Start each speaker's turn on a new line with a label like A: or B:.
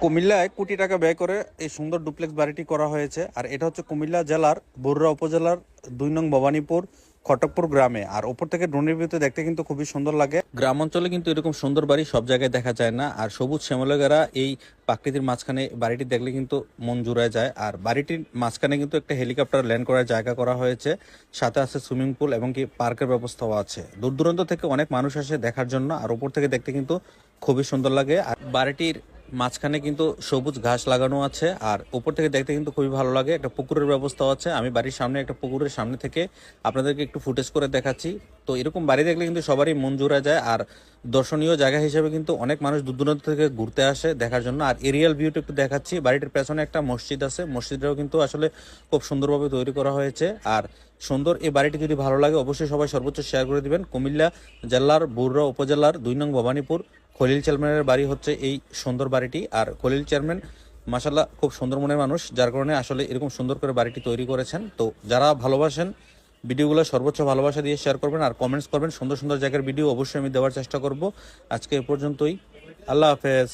A: কুমিল্লায় কোটি টাকা ব্যয় করে এই সুন্দর ডুপ্লেক্স বাড়িটি করা হয়েছে। আর এটা হচ্ছে কুমিল্লা জেলার বরুড়া উপজেলার ২ নং ভবানীপুর খটকপুর গ্রামে। আর ওপর থেকে ড্রোনের ভিতরে দেখতে কিন্তু খুবই সুন্দর লাগে। গ্রাম অঞ্চলে কিন্তু এরকম সুন্দর বাড়ি সব জায়গায় দেখা যায় না। আর সবুজ শ্যামলাগারা এই প্রাকৃতির মাঝখানে বাড়িটি দেখলে কিন্তু মন জুড়ায় যায়। আর বাড়িটির মাঝখানে কিন্তু একটা হেলিকপ্টার ল্যান্ড করার জায়গা করা হয়েছে, সাথে আছে সুইমিং পুল এবং কি পার্কের ব্যবস্থাও আছে। দূর দূরান্ত থেকে অনেক মানুষ আসে দেখার জন্য। আর ওপর থেকে দেখতে কিন্তু খুবই সুন্দর লাগে। আর বাড়িটির মাঝখানে কিন্তু সবুজ ঘাস লাগানো আছে। আর উপর থেকে দেখতে কিন্তু খুবই ভালো লাগে। একটা পুকুরের ব্যবস্থাও আছে। আমি বাড়ির সামনে একটা পুকুরের সামনে থেকে আপনাদেরকে একটু ফুটেজ করে দেখাচ্ছি। তো এরকম বাড়ি দেখলে কিন্তু সবারই মন জুড়ে যায়। আর দর্শনীয় জায়গা হিসেবে কিন্তু অনেক মানুষ দূর দূরান্ত থেকে ঘুরতে আসে দেখার জন্য। আর এরিয়াল ভিউটা একটু দেখাচ্ছি। বাড়িটির পেছনে একটা মসজিদ আছে, মসজিদটাও কিন্তু আসলে খুব সুন্দরভাবে তৈরি করা হয়েছে। আর সুন্দর এই বাড়িটি যদি ভালো লাগে অবশ্যই সবাই সর্বোচ্চ শেয়ার করে দিবেন। কুমিল্লা জেলার বরুড়া উপজেলার ২ নং ভবানীপুর খলিল চেয়ারম্যানের বাড়ি হচ্ছে এই সুন্দর বাড়িটি। আর খলিল চেয়ারম্যান মাশাল্লাহ খুব সুন্দর মনের মানুষ, যার কারণে আসলে এরকম সুন্দর করে বাড়িটি তৈরি করেছেন। তো যারা ভালোবাসেন ভিডিওগুলো সর্বোচ্চ ভালোবাসা দিয়ে শেয়ার করবেন আর কমেন্টস করবেন। সুন্দর সুন্দর জায়গার ভিডিও অবশ্যই আমি দেওয়ার চেষ্টা করব। আজকে এ পর্যন্তই। আল্লাহ হাফেজ।